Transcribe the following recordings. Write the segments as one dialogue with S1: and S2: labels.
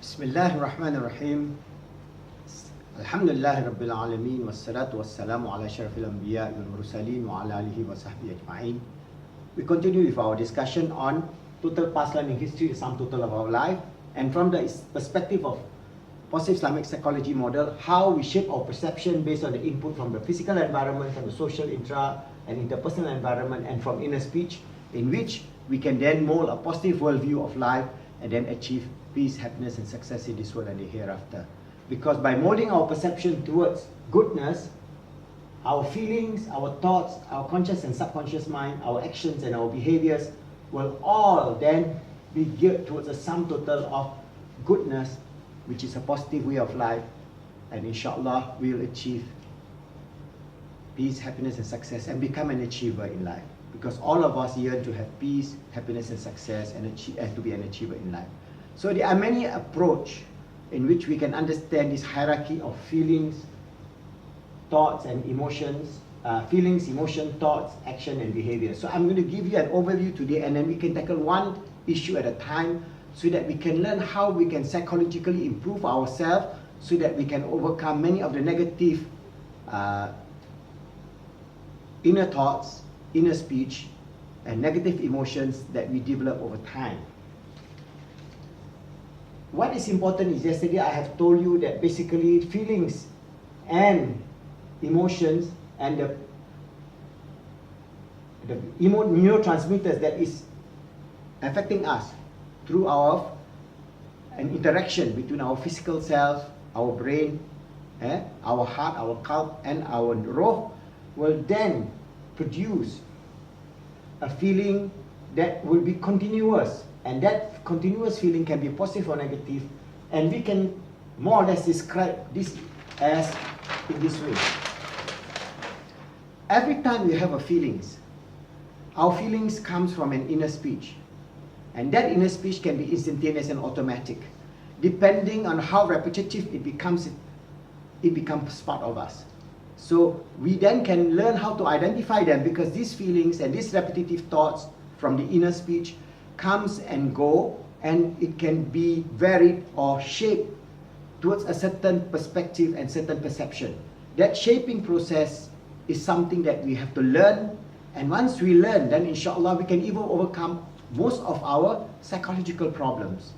S1: Bismillahir Rahmanir Rahim. Alhamdulillahi Rabbil Alameen. Wassalatu wassalamu ala asyrafil anbiya wal mursalin wa ala alihi wa sahbihi ajma'in. We continue with our discussion on total past learning history, the sum total of our life, and from the perspective of positive Islamic psychology model, how we shape our perception based on the input from the physical environment, from the social intra and interpersonal environment, and from inner speech, in which we can then mold a positive worldview of life and then achieve peace, happiness, and success in this world and the hereafter. Because by molding our perception towards goodness, our feelings, our thoughts, our conscious and subconscious mind, our actions and our behaviors will all then be geared towards a sum total of goodness, which is a positive way of life, and inshallah we will achieve peace, happiness, and success and become an achiever in life. Because all of us yearn to have peace, happiness, and success, and to be an achiever in life. So there are many approaches in which we can understand this hierarchy of feelings, thoughts, and emotions. Feelings, emotion, thoughts, action, and behavior. So I'm going to give you an overview today, and then we can tackle one issue at a time so that we can learn how we can psychologically improve ourselves so that we can overcome many of the negative inner thoughts, inner speech, and negative emotions that we develop over time. What is important is yesterday I have told you that basically feelings and emotions and the neurotransmitters that is affecting us through an interaction between our physical self, our brain, our heart, our qalb, and our ruh will then produce a feeling that will be continuous, and that continuous feeling can be positive or negative, and we can more or less describe this as in this way. Every time we have our feelings comes from an inner speech, and that inner speech can be instantaneous and automatic depending on how repetitive it becomes part of us. So we then can learn how to identify them, because these feelings and these repetitive thoughts from the inner speech comes and go, and it can be varied or shaped towards a certain perspective and certain perception. That shaping process is something that we have to learn, and once we learn, then inshallah we can even overcome most of our psychological problems.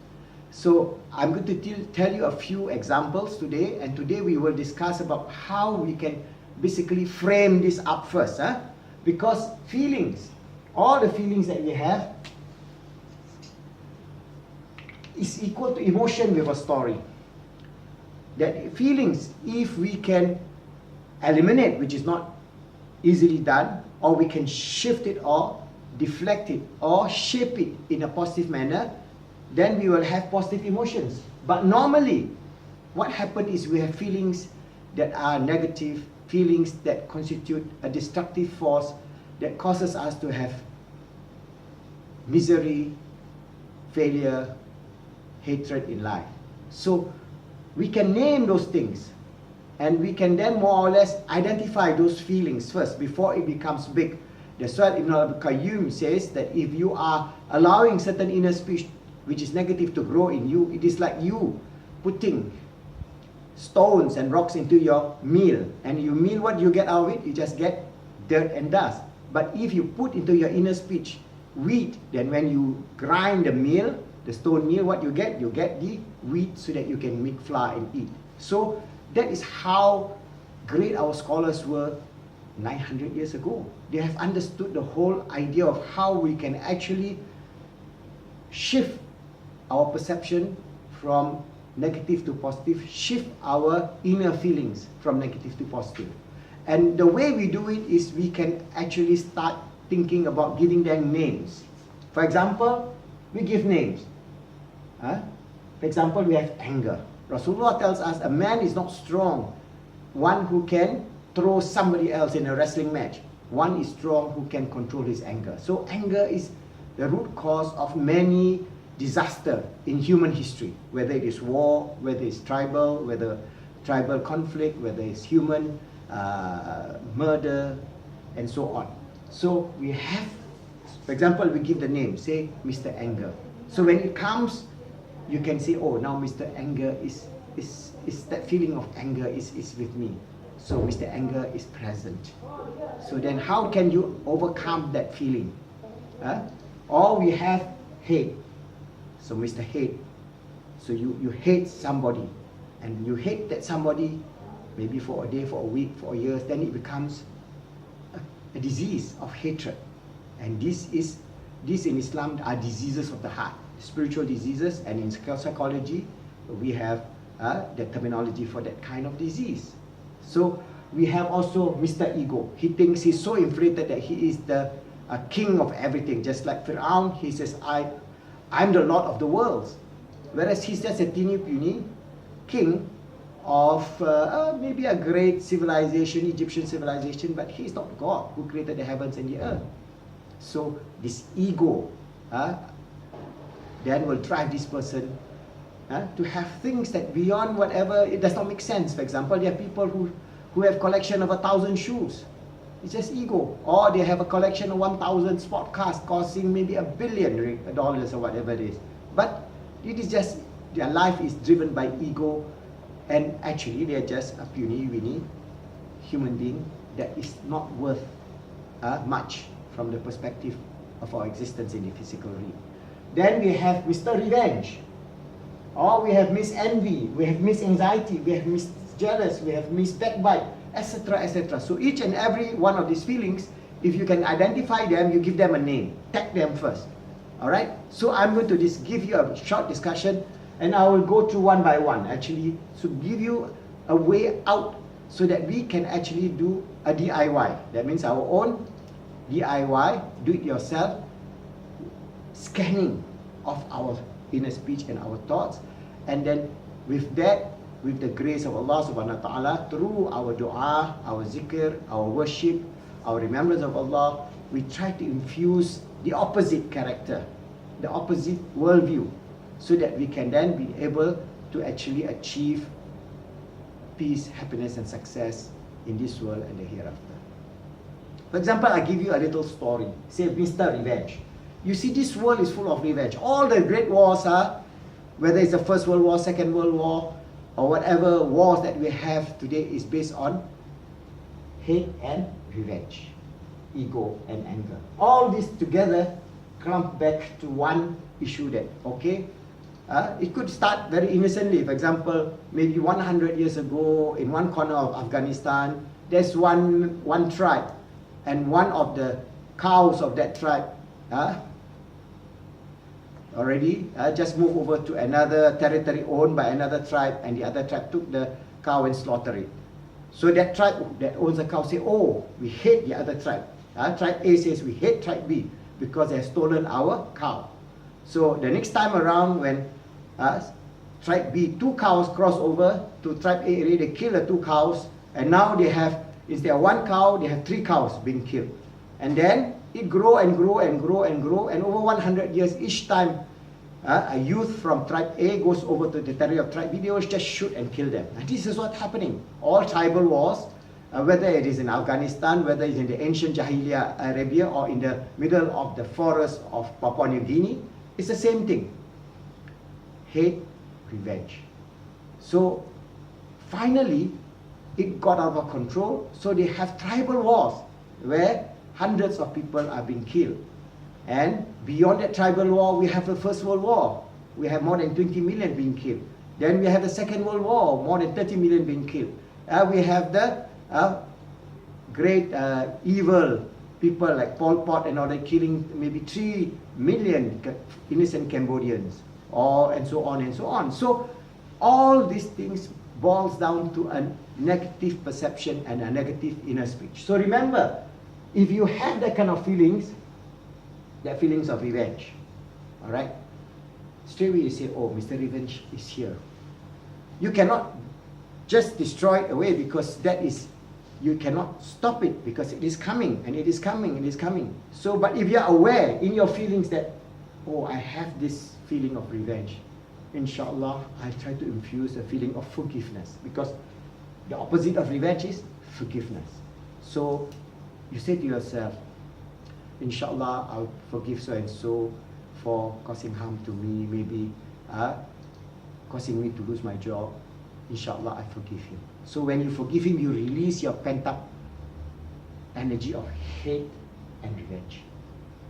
S1: So I'm going to tell you a few examples today, and today we will discuss about how we can basically frame this up first, because feelings, all the feelings that we have is equal to emotion with a story. That feelings, if we can eliminate, which is not easily done, or we can shift it or deflect it or shape it in a positive manner, then we will have positive emotions. But normally what happens is we have feelings that are negative, feelings that constitute a destructive force that causes us to have misery, failure, hatred in life. So we can name those things, and we can then more or less identify those feelings first before it becomes big. That's why Ibn al-Qayyum says that if you are allowing certain inner speech which is negative to grow in you, it is like you putting stones and rocks into your meal, and you meal, what you get out of it? You just get dirt and dust. But if you put into your inner speech wheat, then when you grind the meal, the stone meal, what you get? You get the wheat so that you can make flour and eat. So that is how great our scholars were 900 years ago. They have understood the whole idea of how we can actually shift our perception from negative to positive, shift our inner feelings from negative to positive. And the way we do it is we can actually start thinking about giving them names. For example, we give names. For example, we have anger. Rasulullah tells us a man is not strong, one who can throw somebody else in a wrestling match. One is strong who can control his anger. So anger is the root cause of many disaster in human history, whether it is war, whether it's tribal, whether tribal conflict, whether it's human murder, and so on. So we have, for example, we give the name, say Mr. Anger. So when it comes you can say, oh, now Mr. Anger is that feeling of anger is with me. So Mr. Anger is present. So then how can you overcome that feeling? Or we have hate. So Mr. Hate. So you hate somebody. And you hate that somebody maybe for a day, for a week, for years. Then it becomes a disease of hatred. And this in Islam are diseases of the heart. Spiritual diseases. And in psychology, we have the terminology for that kind of disease. So we have also Mr. Ego. He thinks he's so inflated that he is the king of everything. Just like Fir'aun, he says, I'm the Lord of the worlds. Whereas he's just a teeny puny king of maybe a great civilization, Egyptian civilization, but he's not God who created the heavens and the earth. So this ego then will drive this person to have things that beyond whatever, it does not make sense. For example, there are people who have collection of 1,000 shoes. It's just ego. Or they have a collection of 1,000 sport cars costing maybe $1 billion or whatever it is. But it is just, their life is driven by ego, and actually they are just a puny, weeny human being that is not worth much from the perspective of our existence in the physical realm. Then we have Mr. Revenge. Or we have Miss Envy, we have Miss Anxiety, we have Miss Jealous, we have Miss Backbite, etc., etc. So each and every one of these feelings, if you can identify them, you give them a name. Tag them first. Alright? So I'm going to give you a short discussion, and I will go through one by one, actually, to give you a way out so that we can actually do a DIY. That means our own DIY, do-it-yourself, scanning of our inner speech and our thoughts, and then with that, with the grace of Allah subhanahu wa ta'ala, through our dua, our zikr, our worship, our remembrance of Allah, we try to infuse the opposite character, the opposite worldview, so that we can then be able to actually achieve peace, happiness and success in this world and the hereafter. For example, I give you a little story, say Mr. Revenge. You see, this world is full of revenge. All the great wars are, whether it's the First World War, Second World War, or whatever wars that we have today, is based on hate and revenge, ego and anger. All this together clump back to one issue that, okay, it could start very innocently. For example, maybe 100 years ago, in one corner of Afghanistan, there's one tribe, and one of the cows of that tribe already just moved over to another territory owned by another tribe, and the other tribe took the cow and slaughtered it. So that tribe that owns the cow say, oh, we hate the other tribe. Tribe A says, we hate tribe B because they have stolen our cow. So the next time around, when tribe B, 2 cows cross over to tribe A area, they kill the 2 cows, and now they have, instead of 1 cow, they have 3 cows being killed. And then it grow and grow and grow and grow, and over 100 years, each time a youth from tribe A goes over to the territory of tribe B, they will just shoot and kill them. And this is what's happening. All tribal wars, whether it is in Afghanistan, whether it's in the ancient Jahiliyyah Arabia, or in the middle of the forest of Papua New Guinea, it's the same thing. Hate, revenge. So finally, it got out of control, so they have tribal wars where hundreds of people are being killed. And beyond that tribal war, we have the First World War. We have more than 20 million being killed. Then we have the Second World War, more than 30 million being killed. We have the great evil people like Pol Pot and all that, killing maybe 3 million innocent Cambodians, and so on and so on. So all these things boils down to a negative perception and a negative inner speech. So remember, if you have that kind of feelings, that feelings of revenge, all right, straight away you say, oh, Mr. Revenge is here. You cannot just destroy it away, because that is, you cannot stop it, because it is coming and it is coming and it is coming. So, but if you are aware in your feelings that, oh, I have this feeling of revenge, inshallah, I try to infuse a feeling of forgiveness, because the opposite of revenge is forgiveness. So you say to yourself, inshallah, I'll forgive so and so for causing harm to me, maybe causing me to lose my job, inshallah, I forgive him. So when you forgive him, you release your pent-up energy of hate and revenge.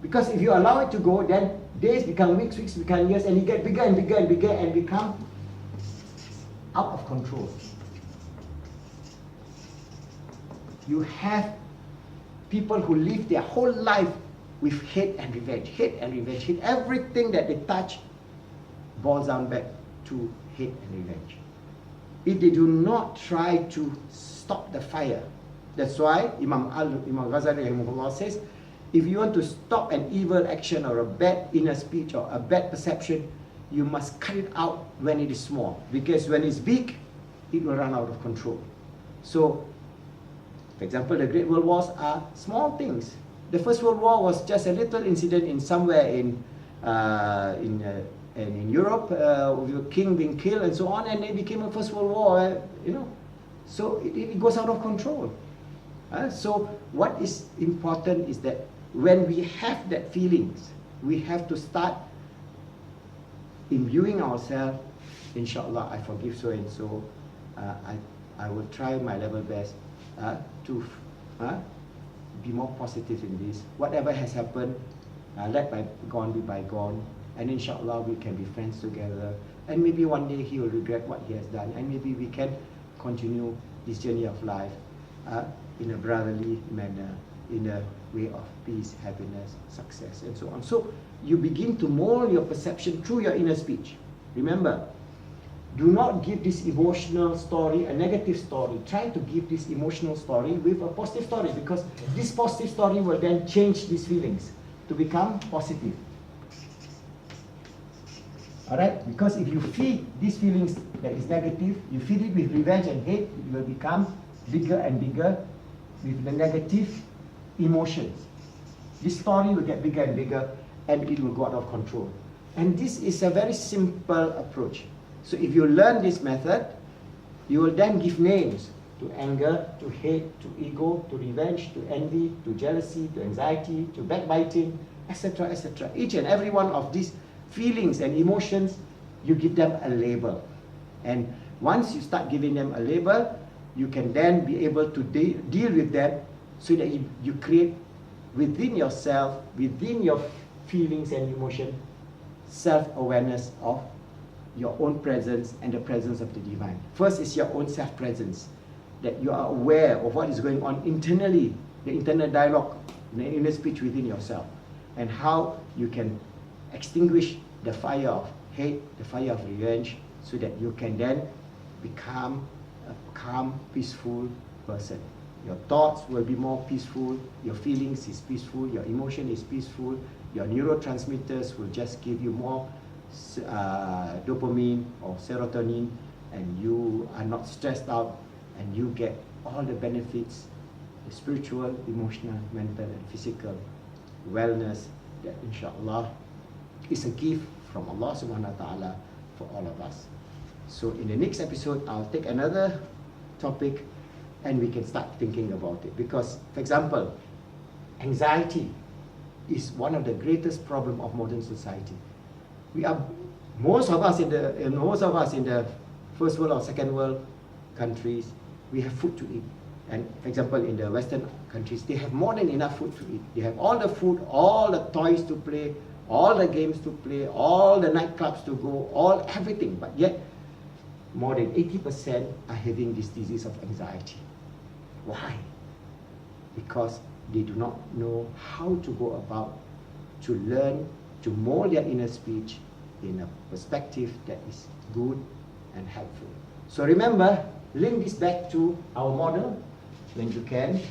S1: Because if you allow it to go, then days become weeks, weeks become years, and you get bigger and bigger and bigger and become out of control. You have people who live their whole life with hate and revenge, hate and revenge, hate. Everything that they touch boils down back to hate and revenge. If they do not try to stop the fire, that's why Imam Ghazali rahimahullah says, if you want to stop an evil action or a bad inner speech or a bad perception, you must cut it out when it is small. Because when it's big, it will run out of control. So, for example, the Great World Wars are small things. The First World War was just a little incident in somewhere in Europe, with a king being killed and so on, and it became a First World War, you know. So it goes out of control. So what is important is that when we have that feelings, we have to start imbuing ourselves, inshallah, I forgive so and so, I will try my level best to be more positive in this. Whatever has happened, let bygone be bygone, and inshallah we can be friends together, and maybe one day he will regret what he has done, and maybe we can continue this journey of life in a brotherly manner, in a way of peace, happiness, success, and so on. So you begin to mold your perception through your inner speech. Remember, do not give this emotional story a negative story. Try to give this emotional story with a positive story, because this positive story will then change these feelings to become positive. Alright? Because if you feed these feelings that is negative, you feed it with revenge and hate, it will become bigger and bigger with the negative emotions. This story will get bigger and bigger, and it will go out of control. And this is a very simple approach. So if you learn this method, you will then give names to anger, to hate, to ego, to revenge, to envy, to jealousy, to anxiety, to backbiting, etc., etc. Each and every one of these feelings and emotions, you give them a label. And once you start giving them a label, you can then be able to deal with them, so that you create within yourself, within your feelings and emotion, self-awareness of your own presence and the presence of the divine. First is your own self-presence, that you are aware of what is going on internally, the internal dialogue, the inner speech within yourself, and how you can extinguish the fire of hate, the fire of revenge, so that you can then become a calm, peaceful person. Your thoughts will be more peaceful, your feelings is peaceful, your emotion is peaceful, your neurotransmitters will just give you more dopamine or serotonin, and you are not stressed out, and you get all the benefits, the spiritual, emotional, mental and physical wellness that inshallah is a gift from Allah subhanahu wa ta'ala for all of us. So in the next episode, I'll take another topic and we can start thinking about it. Because, for example, anxiety is one of the greatest problems of modern society. Most of us in the first world or second world countries, we have food to eat. And for example, in the Western countries, they have more than enough food to eat. They have all the food, all the toys to play, all the games to play, all the nightclubs to go, everything. But yet, more than 80% are having this disease of anxiety. Why? Because they do not know how to go about to learn to mold their inner speech in a perspective that is good and helpful. So remember, link this back to our model when you can.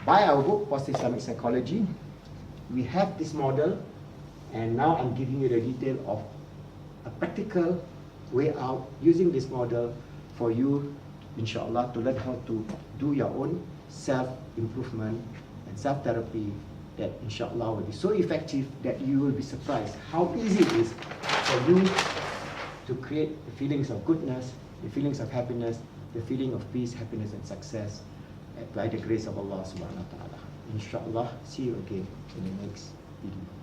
S1: Buy our book, Positive Islamic Psychology. We have this model, and now I'm giving you the detail of a practical way out using this model for you, inshallah, to learn how to do your own self-improvement and self-therapy that inshallah will be so effective that you will be surprised how easy it is for you to create the feelings of goodness, the feelings of happiness, the feeling of peace, happiness and success by the grace of Allah subhanahu wa ta'ala. Inshallah, see you again in the next video.